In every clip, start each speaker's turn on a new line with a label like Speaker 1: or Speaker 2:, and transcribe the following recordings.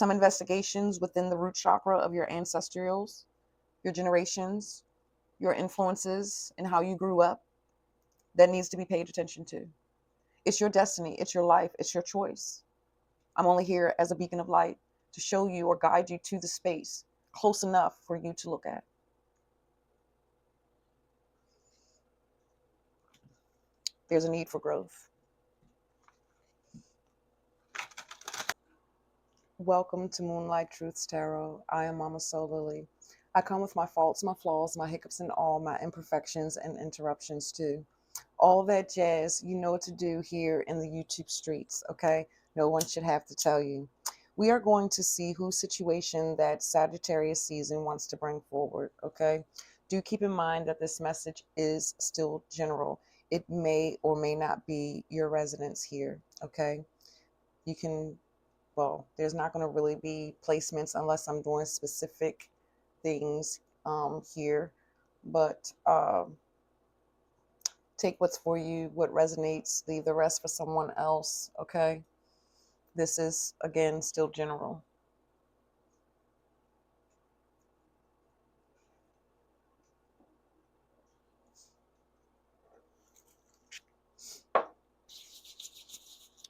Speaker 1: some investigations within the root chakra of your ancestrals, your generations, your influences, and how you grew up that needs to be paid attention to. It's your destiny, it's your life, it's your choice. I'm only here as a beacon of light to show you or guide you to the space close enough for you to look at. There's a need for growth. Welcome to Moonlight Truths Tarot. I am Mama Soul Lily. I come with my faults, my flaws, my hiccups, and all my imperfections and interruptions too. All that jazz, you know what to do here in the YouTube streets, okay? No one should have to tell you. We are going to see whose situation that Sagittarius season wants to bring forward, okay? Do keep in mind that this message is still general. It may or may not be your residence here, okay? You can, well, there's not going to really be placements unless I'm doing specific things here, but take what's for you, what resonates, leave the rest for someone else, okay? This is, again, still general.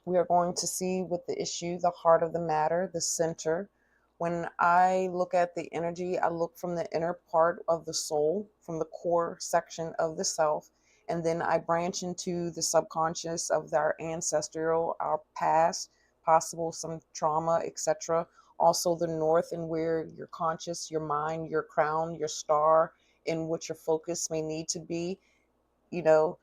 Speaker 1: We are going to see with the issue, the heart of the matter, the center. When I look at the energy, I look from the inner part of the soul, from the core section of the self, and then I branch into the subconscious of our ancestral, our past, possible some trauma, etc. Also the north, and where your conscious, your mind, your crown, your star, and what your focus may need to be, you know,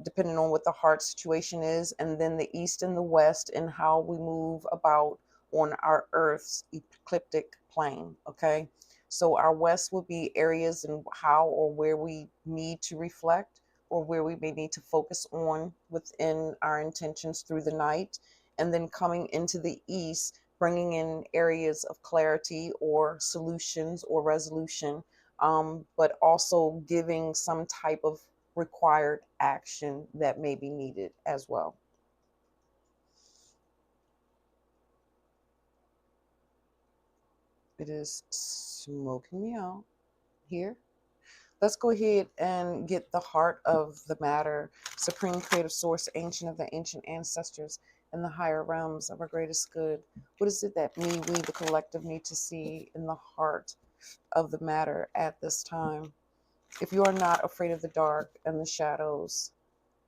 Speaker 1: depending on what the heart situation is, and then the east and the west, and how we move about on our Earth's ecliptic plane. Okay, so our west would be areas and how or where we need to reflect, or where we may need to focus on within our intentions through the night, and then coming into the east, bringing in areas of clarity or solutions or resolution, but also giving some type of required action that may be needed as well. It is smoking me out here. Let's go ahead and get the heart of the matter. Supreme creative source, ancient of the ancient ancestors, and the higher realms of our greatest good. What is it that we, the collective, need to see in the heart of the matter at this time? If you are not afraid of the dark and the shadows,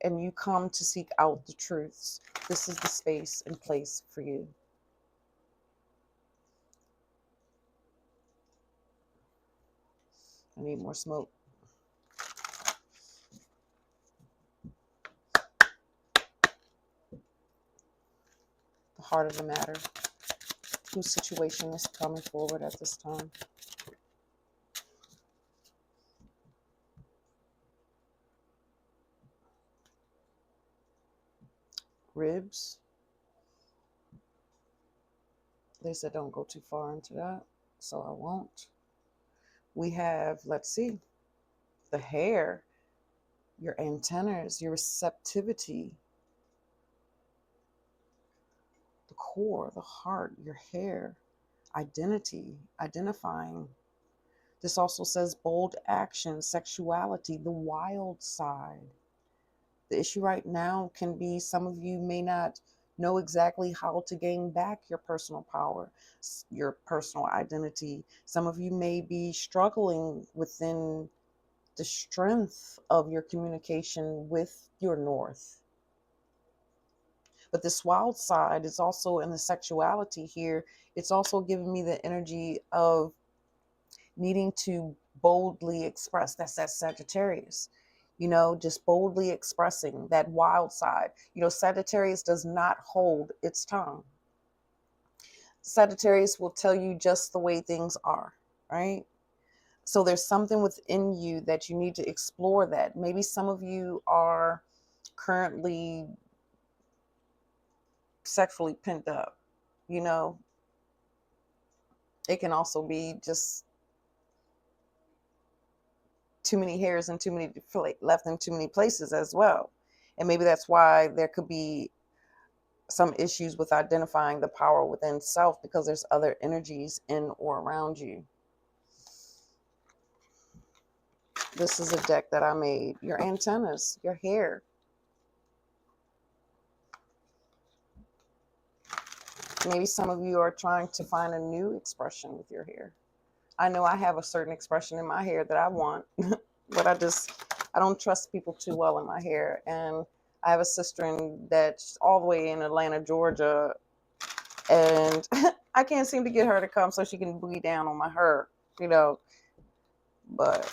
Speaker 1: and you come to seek out the truths, this is the space and place for you. I need more smoke. The heart of the matter. Whose situation is coming forward at this time? Ribs. They said don't go too far into that, so I won't. We have, let's see, the hair, your antennas, your receptivity, the core, the heart, your hair, identity, identifying. This also says bold action, sexuality, the wild side. The issue right now can be some of you may not know exactly how to gain back your personal power, your personal identity. Some of you may be struggling within the strength of your communication with your north. But this wild side is also in the sexuality here. It's also giving me the energy of needing to boldly express. That's that Sagittarius, just boldly expressing that wild side. Sagittarius does not hold its tongue. Sagittarius will tell you just the way things are, right? So there's something within you that you need to explore. That maybe some of you are currently sexually pent up. It can also be just too many hairs and too many left in too many places as well. And maybe that's why there could be some issues with identifying the power within self because there's other energies in or around you. This is a deck that I made. Your antennas, your hair. Maybe some of you are trying to find a new expression with your hair. I know I have a certain expression in my hair that I want, but I don't trust people too well in my hair. And I have a sister that's all the way in Atlanta, Georgia, and I can't seem to get her to come so she can boogie down on my hair, you know. But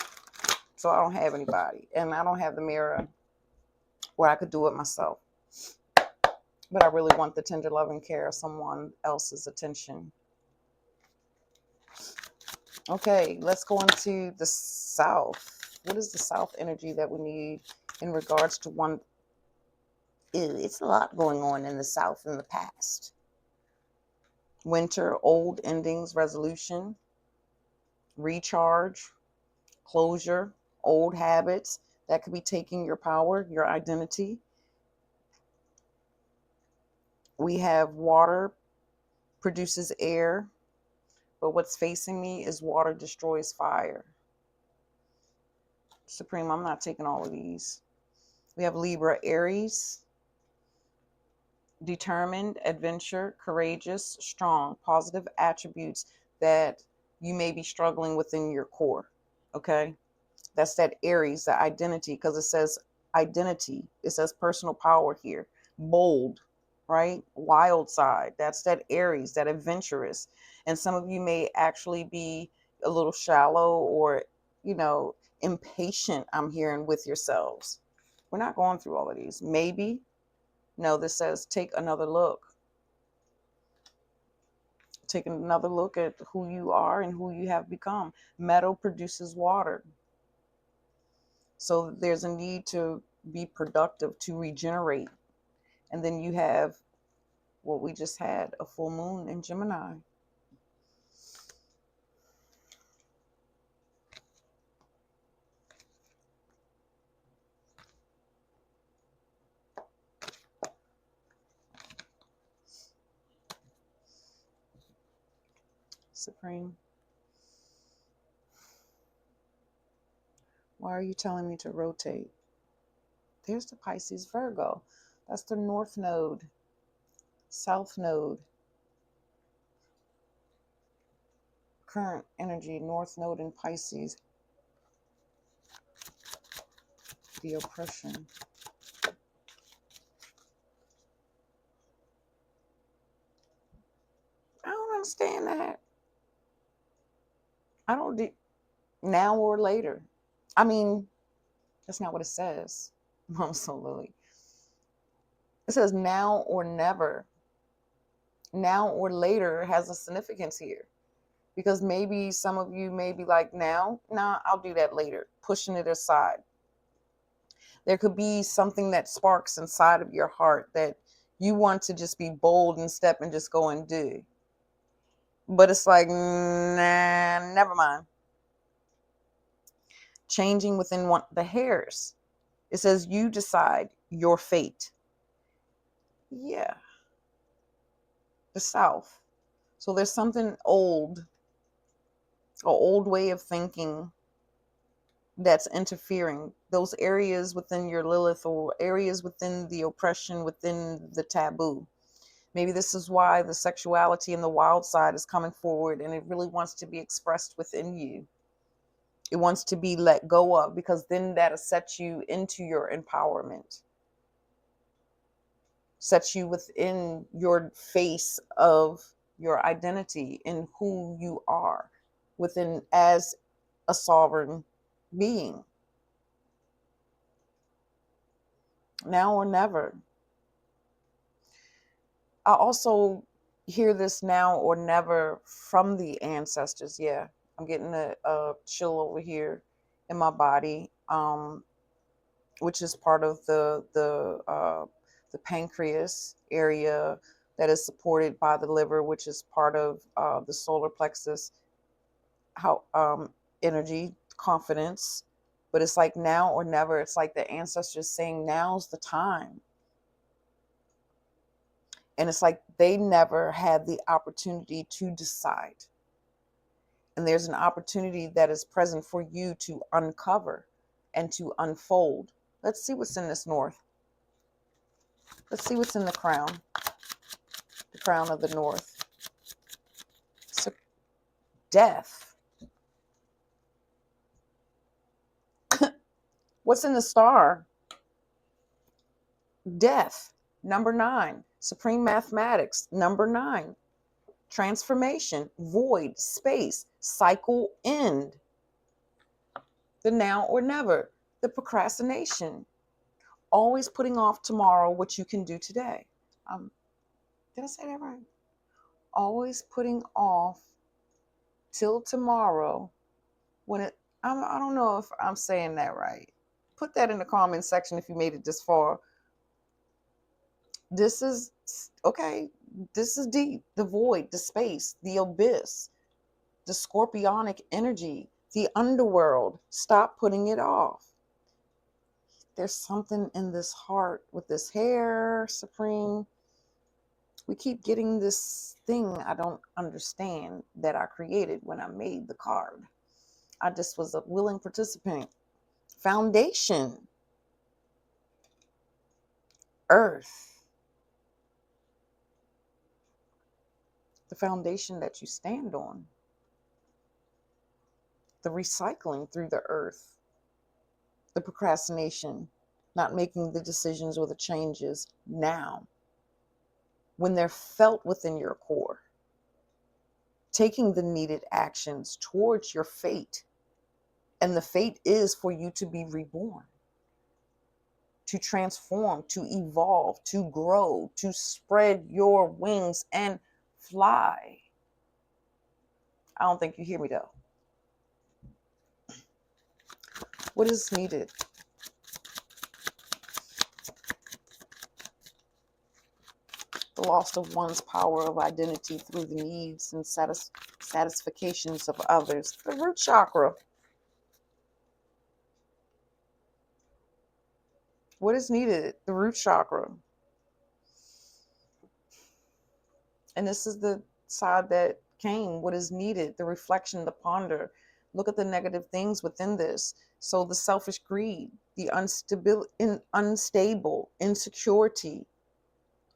Speaker 1: so I don't have anybody, and I don't have the mirror where I could do it myself. But I really want the tender loving care of someone else's attention. Okay, let's go into the South. What is the South energy that we need in regards to one? It's a lot going on in the South in the past. Winter, old endings, resolution, recharge, closure, old habits that could be taking your power, your identity. We have water produces air, but what's facing me is water destroys fire. Supreme, I'm not taking all of these. We have Libra, Aries, determined, adventure, courageous, strong, positive attributes that you may be struggling within your core. Okay. That's that Aries, the identity, because it says identity. It says personal power here. Bold, right? Wild side. That's that Aries, that adventurous. And some of you may actually be a little shallow or, impatient, I'm hearing, with yourselves. We're not going through all of these. Maybe. No, this says take another look. Take another look at who you are and who you have become. Metal produces water. So there's a need to be productive, to regenerate. And then you have what we just had, a full moon in Gemini. Supreme, why are you telling me to rotate? There's the Pisces Virgo. That's the North Node, South Node. Current energy, North Node in Pisces. The oppression. I don't understand that. I don't do now or later. I mean, that's not what it says. Absolutely. It says now or never. Now or later has a significance here. Because maybe some of you may be like, now, nah, I'll do that later, pushing it aside. There could be something that sparks inside of your heart that you want to just be bold and step and just go and do. But it's like, nah, never mind. Changing within the hairs. It says you decide your fate. Yeah. The South. So there's something old, an old way of thinking that's interfering. Those areas within your Lilith or areas within the oppression, within the taboo. Maybe this is why the sexuality and the wild side is coming forward, and it really wants to be expressed within you. It wants to be let go of, because then that'll set you into your empowerment. Sets you within your face of your identity and who you are within as a sovereign being. Now or never. I also hear this now or never from the ancestors. Yeah, I'm getting a chill over here in my body, which is part of the pancreas area that is supported by the liver, which is part of the solar plexus. How energy, confidence, but it's like now or never. It's like the ancestors saying now's the time. And it's like they never had the opportunity to decide. And there's an opportunity that is present for you to uncover and to unfold. Let's see what's in this North. Let's see what's in the crown of the North. So, death. What's in the star? Death. Number 9. Supreme mathematics. Number 9. Transformation. Void. Space. Cycle. End. The now or never. The procrastination. Always putting off tomorrow what you can do today. Did I say that right? Always putting off till tomorrow when it, I don't know if I'm saying that right. Put that in the comment section if you made it this far. This is, okay, this is deep. The void, the space, the abyss, the scorpionic energy, the underworld. Stop putting it off. There's something in this heart with this hair, Supreme. We keep getting this thing I don't understand that I created when I made the card. I just was a willing participant. Foundation. Earth. The foundation that you stand on. The recycling through the earth. The procrastination. Not making the decisions or the changes now, when they're felt within your core. Taking the needed actions towards your fate. And the fate is for you to be reborn, to transform, to evolve, to grow, to spread your wings and fly. I don't think you hear me though. What is needed? The loss of one's power of identity through the needs and satisfactions of others. The root chakra. What is needed? The root chakra. And this is the side that came. What is needed? The reflection, the ponder. Look at the negative things within this. So the selfish greed, the unstable, insecurity,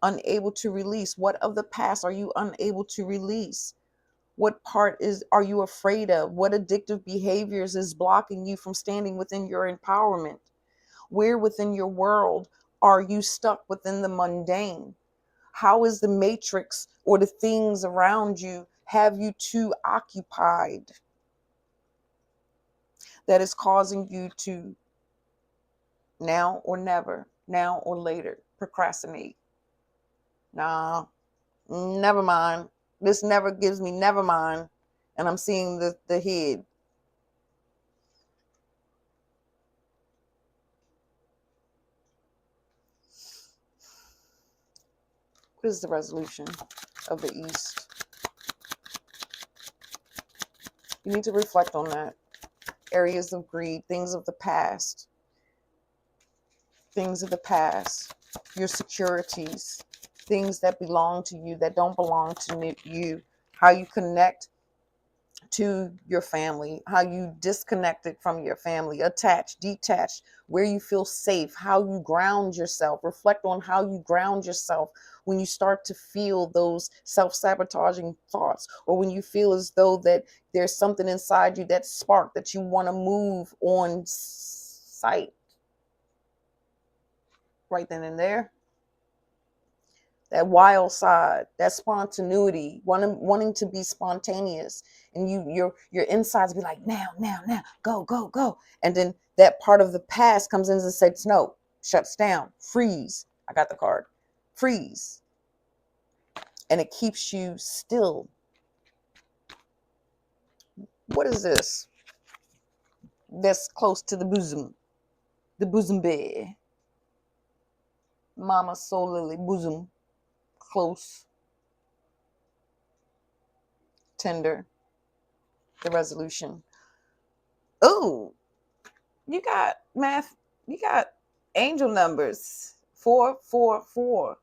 Speaker 1: unable to release. What of the past are you unable to release? What part are you afraid of? What addictive behaviors is blocking you from standing within your empowerment? Where within your world are you stuck within the mundane? How is the matrix or the things around you have you too occupied that is causing you to now or never, now or later, procrastinate? Nah, never mind. This never gives me never mind. And I'm seeing the head. What is the resolution of the East? You need to reflect on that. Areas of greed, things of the past. Things of the past. Your securities. Things that belong to you that don't belong to you. How you connect to your family, how you disconnected from your family, attached, detached, where you feel safe, how you ground yourself. Reflect on how you ground yourself when you start to feel those self-sabotaging thoughts, or when you feel as though that there's something inside you that spark that you want to move on sight. Right then and there. That wild side, that spontaneity, wanting to be spontaneous, and your insides be like, now, go, and then that part of the past comes in and says no, shuts down, freeze. I got the card, freeze, and it keeps you still. What is this? That's close to the bosom bear, Mama Soul Lily bosom, close, tender. The resolution. Oh, you got math, you got angel numbers 444,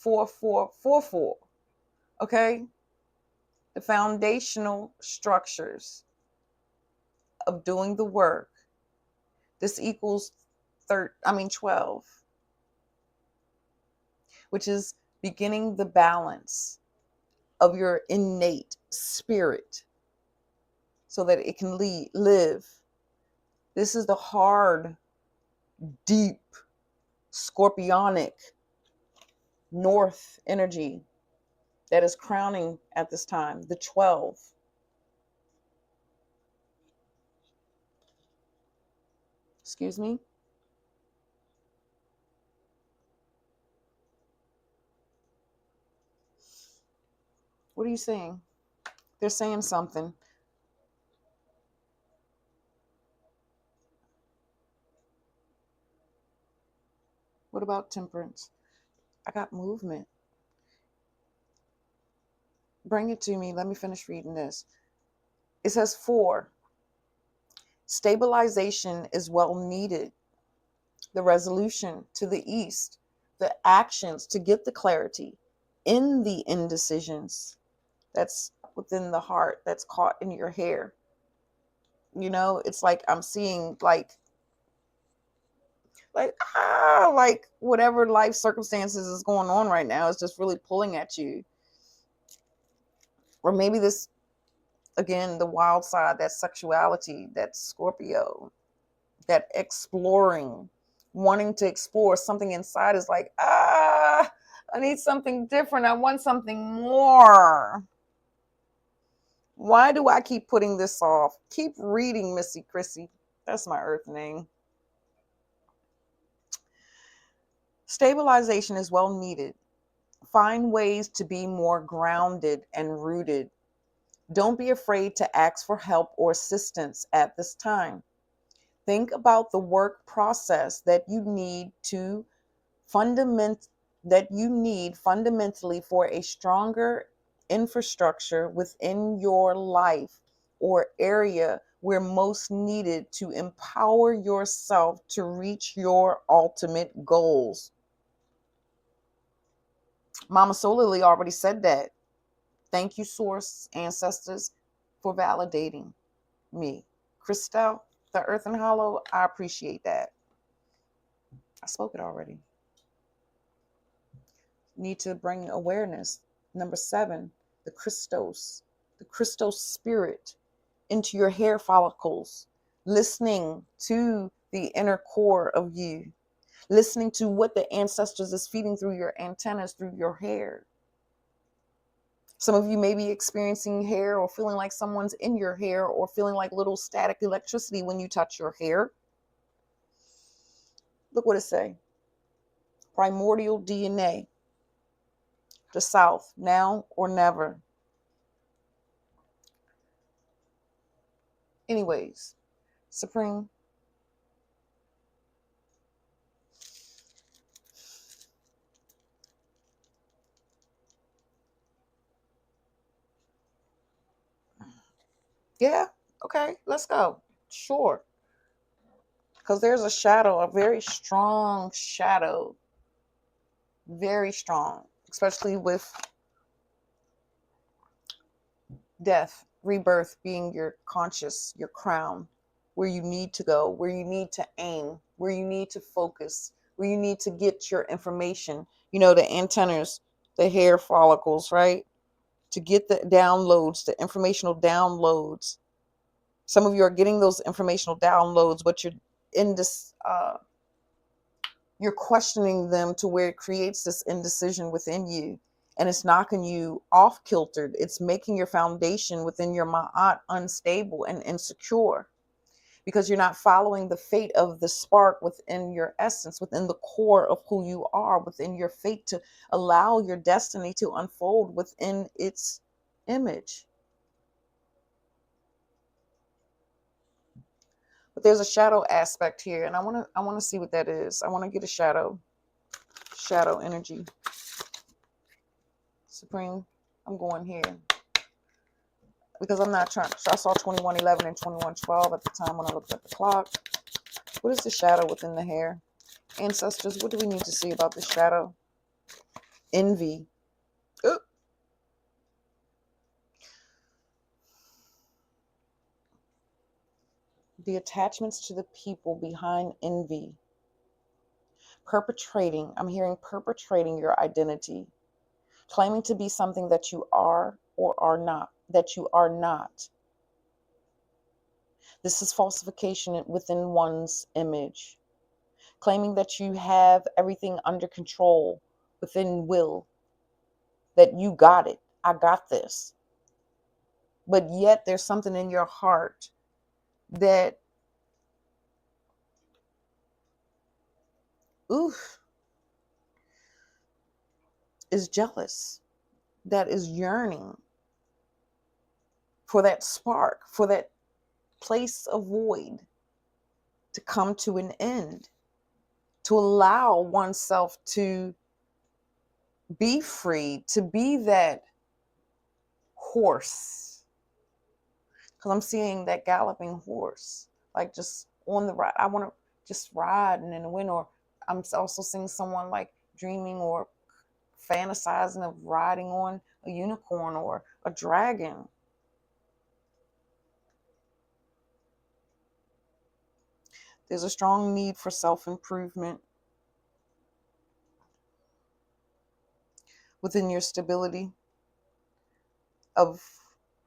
Speaker 1: 4444. Okay? The foundational structures of doing the work. This equals 12, which is beginning the balance of your innate spirit so that it can live. This is the hard, deep, scorpionic north energy that is crowning at this time, the 12. Excuse me. What are you saying? They're saying something. What about temperance? I got movement. Bring it to me. Let me finish reading this. It says 4. Stabilization is well needed. The resolution to the east, the actions to get the clarity in the indecisions that's within the heart, that's caught in your hair. You know, it's like I'm seeing like whatever life circumstances is going on right now is just really pulling at you. Or maybe this, again, the wild side, that sexuality, that Scorpio, that exploring, wanting to explore something inside is like, I need something different. I want something more. Why do I keep putting this off? Keep reading, Missy Chrissy. That's my earth name. Stabilization is well needed. Find ways to be more grounded and rooted. Don't be afraid to ask for help or assistance at this time. Think about the work process that you need fundamentally for a stronger infrastructure within your life or area where most needed to empower yourself to reach your ultimate goals. Mama Solily already said that. Thank you, source, ancestors, for validating me. Christelle, the Earth and Hollow, I appreciate that. I spoke it already. Need to bring awareness. Number 7, the Christos spirit into your hair follicles, listening to the inner core of you, listening to what the ancestors is feeding through your antennas, through your hair. Some of you may be experiencing hair or feeling like someone's in your hair or feeling like little static electricity when you touch your hair. Look what it say. Primordial DNA. The South, now or never. Anyways, Supreme. Yeah, okay, let's go. Sure. Because there's a shadow, a very strong shadow. Very strong, especially with death, rebirth being your conscious, your crown, where you need to go, where you need to aim, where you need to focus, where you need to get your information. You know, the antennas, the hair follicles, right? To get the downloads, the informational downloads. Some of you are getting those informational downloads, but you're in this, you're questioning them to where it creates this indecision within you. And it's knocking you off kiltered. It's making your foundation within your ma'at unstable and insecure because you're not following the fate of the spark within your essence, within the core of who you are, within your fate to allow your destiny to unfold within its image. But there's a shadow aspect here, and I want to see what that is. I want to get a shadow energy. Supreme, I'm going here because I'm not trying. I saw 2111 and 2112 at the time when I looked at the clock. What is the shadow within the hair? Ancestors, what do we need to see about the shadow? Envy. Ooh. The attachments to the people behind envy. Perpetrating, I'm hearing perpetrating your identity, claiming to be something that you are or are not, that you are not. This is falsification within one's image, claiming that you have everything under control within will, that you got it, I got this. But yet there's something in your heart that, oof, is jealous, that is yearning for that spark, for that place of void to come to an end, to allow oneself to be free, to be that horse. Because I'm seeing that galloping horse, like just on the ride. I want to just ride and in the wind. Or I'm also seeing someone like dreaming or fantasizing of riding on a unicorn or a dragon. There's a strong need for self-improvement within your stability of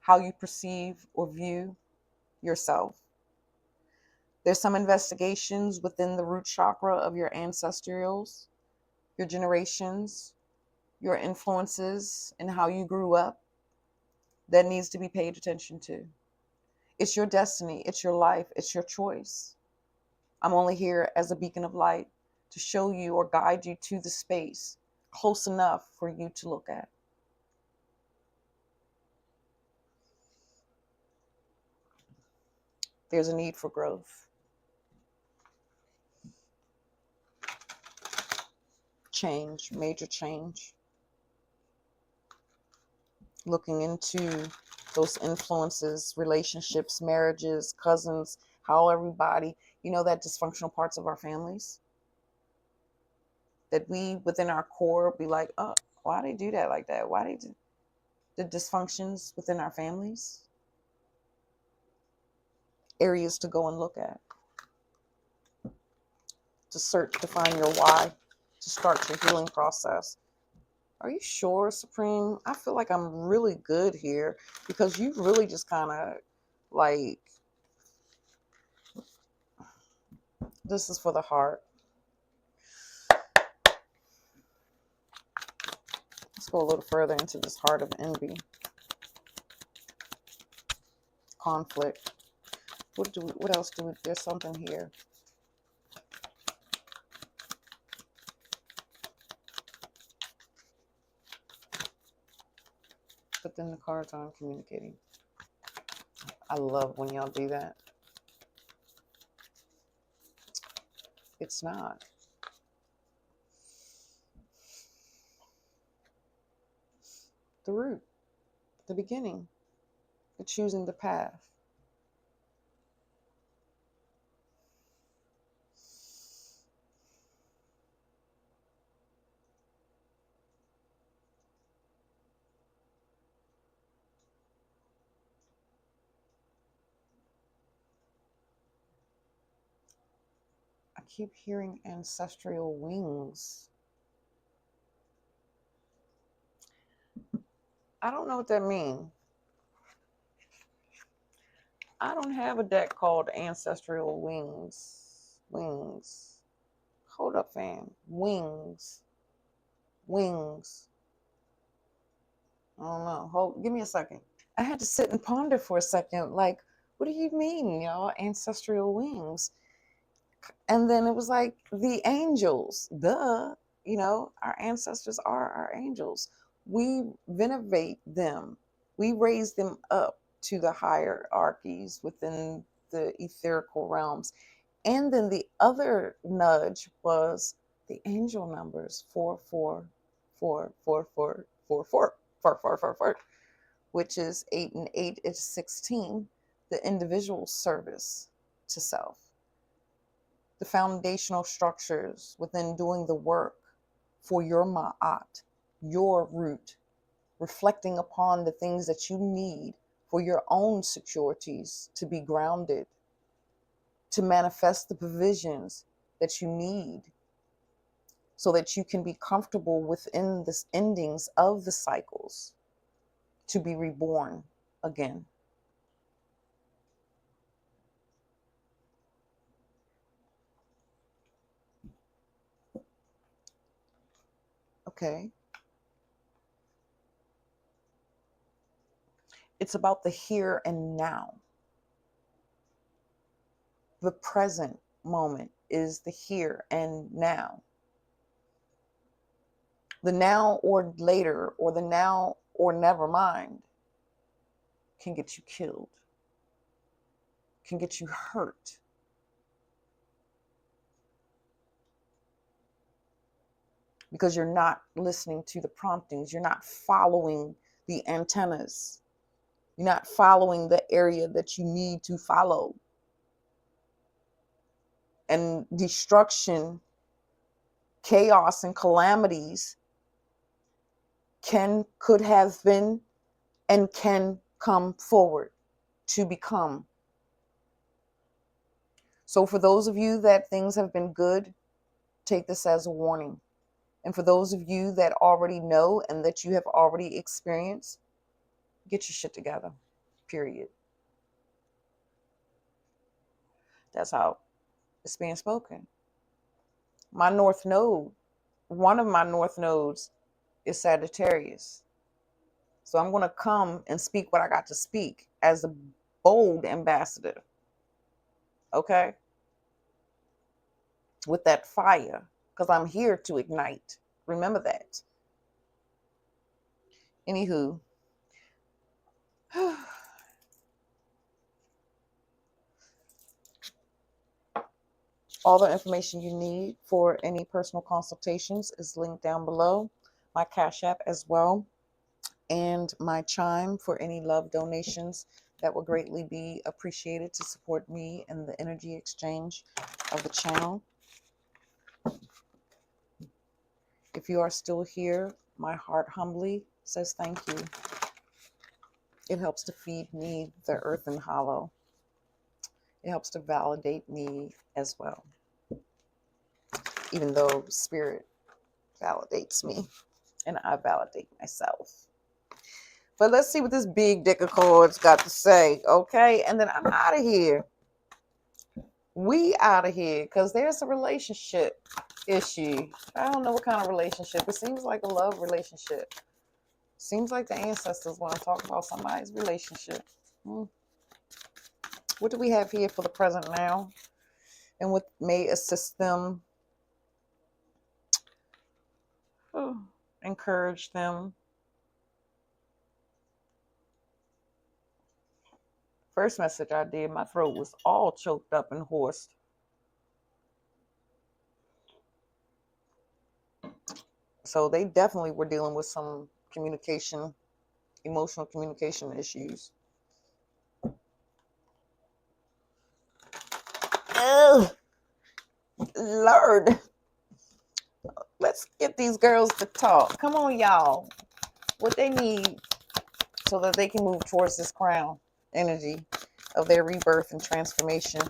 Speaker 1: how you perceive or view yourself. There's some investigations within the root chakra of your ancestrals, your generations, your influences, and how you grew up that needs to be paid attention to. It's your destiny, it's your life, it's your choice. I'm only here as a beacon of light to show you or guide you to the space close enough for you to look at. There's a need for growth, change, major change. Looking into those influences, relationships, marriages, cousins, how everybody, that dysfunctional parts of our families, that we within our core be like, oh, why they do that like that? Why they do the dysfunctions within our families? Areas to go and look at, to search to find your why, to start your healing process. Are you sure, Supreme? I feel like I'm really good here because you really just kind of like, this is for the heart. Let's go a little further into this heart of envy, conflict. What else do we, there's something here. But then the cards aren't communicating. I love when y'all do that. It's not. The root, the beginning, the choosing the path. I keep hearing ancestral wings. I don't know what that means. I don't have a deck called Ancestral Wings. Wings. Hold up, fam. Wings. Wings. I don't know. Give me a second. I had to sit and ponder for a second. Like, what do you mean, y'all? Ancestral wings. And then it was like the angels. Duh. Our ancestors are our angels. We venerate them. We raise them up to the hierarchies within the etherical realms. And then the other nudge was the angel numbers 44444444444, which is 8 and 8 is 16, the individual service to self, the foundational structures within doing the work for your ma'at, your root, reflecting upon the things that you need for your own securities to be grounded, to manifest the provisions that you need so that you can be comfortable within the endings of the cycles to be reborn again. Okay. It's about the here and now. The present moment is the here and now. The now or later, or the now or never mind, can get you killed, can get you hurt. Because you're not listening to the promptings, you're not following the antennas, you're not following the area that you need to follow. And destruction, chaos, and calamities could have been and can come forward to become. So for those of you that things have been good, take this as a warning. And for those of you that already know and that you have already experienced, get your shit together, period. That's how it's being spoken. My North Node, one of my North Nodes is Sagittarius. So I'm going to come and speak what I got to speak as a bold ambassador. Okay? With that fire, because I'm here to ignite. Remember that. Anywho, all the information you need for any personal consultations is linked down below. My Cash App as well. And my Chime for any love donations that will greatly be appreciated to support me in the energy exchange of the channel. If you are still here, my heart humbly says thank you. It helps to feed me the earth and hollow. It helps to validate me as well. Even though spirit validates me and I validate myself. But let's see what this big deck of cards got to say, okay? And then I'm out of here. We out of here because there's a relationship issue. I don't know what kind of relationship. It seems like a love relationship. Seems like the ancestors want to talk about somebody's relationship. What do we have here for the present now? And what may assist them, encourage them. First message I did, my throat was all choked up and hoarse. So they definitely were dealing with some communication, emotional communication issues. Oh, Lord. Let's get these girls to talk. Come on, y'all. What they need so that they can move towards this crown energy of their rebirth and transformation.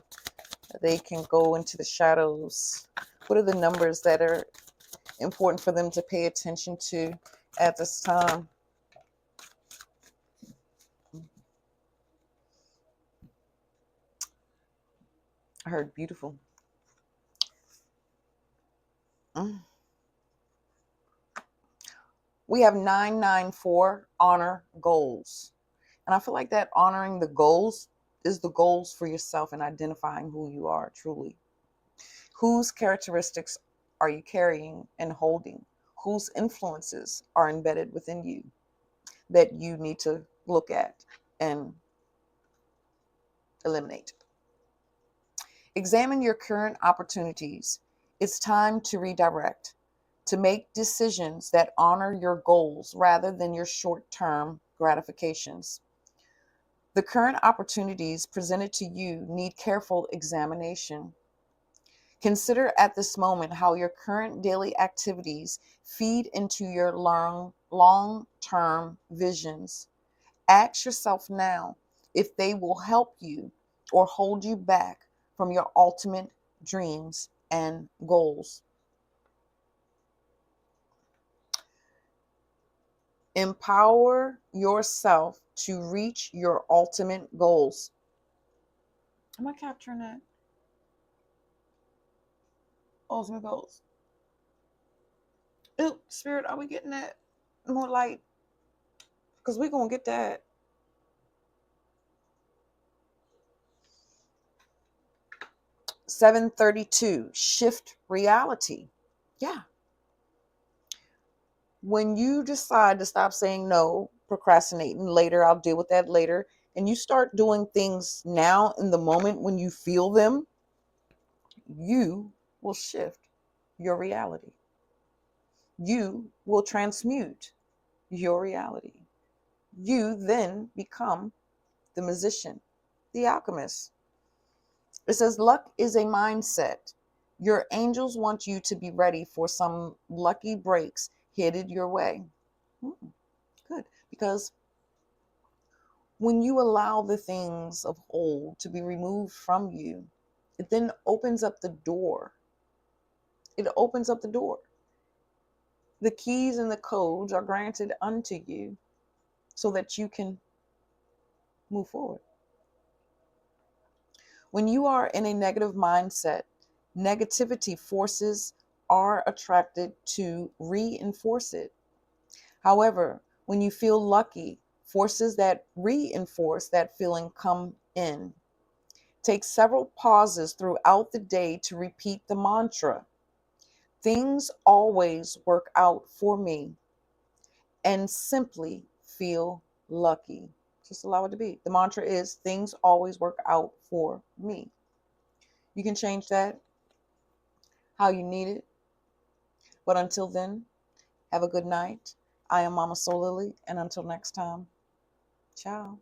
Speaker 1: They can go into the shadows. What are the numbers that are important for them to pay attention to at this time? I heard beautiful. We have 994, honor goals. And I feel like that honoring the goals is the goals for yourself and identifying who you are truly. Whose characteristics are you carrying and holding? Whose influences are embedded within you that you need to look at and eliminate? Examine your current opportunities. It's time to redirect, to make decisions that honor your goals rather than your short-term gratifications. The current opportunities presented to you need careful examination. Consider at this moment how your current daily activities feed into your long-term visions. Ask yourself now if they will help you or hold you back from your ultimate dreams and goals. Empower yourself to reach your ultimate goals. Am I capturing that? Ultimate goals. Ooh, Spirit, are we getting that? More light? Because we're going to get that. 732, shift reality. Yeah. When you decide to stop saying no, procrastinating later, I'll deal with that later, and you start doing things now in the moment when you feel them, you will shift your reality. You will transmute your reality. You then become the musician, the alchemist. It says luck is a mindset. Your angels want you to be ready for some lucky breaks headed your way. Good. Because when you allow the things of old to be removed from you, it then opens up the door. It opens up the door. The keys and the codes are granted unto you so that you can move forward. When you are in a negative mindset, negativity forces are attracted to reinforce it. However, when you feel lucky, forces that reinforce that feeling come in. Take several pauses throughout the day to repeat the mantra. Things always work out for me, and simply feel lucky. Just allow it to be. The mantra is things always work out for me. You can change that how you need it. But until then, have a good night. I am Mama Solily, and until next time, ciao.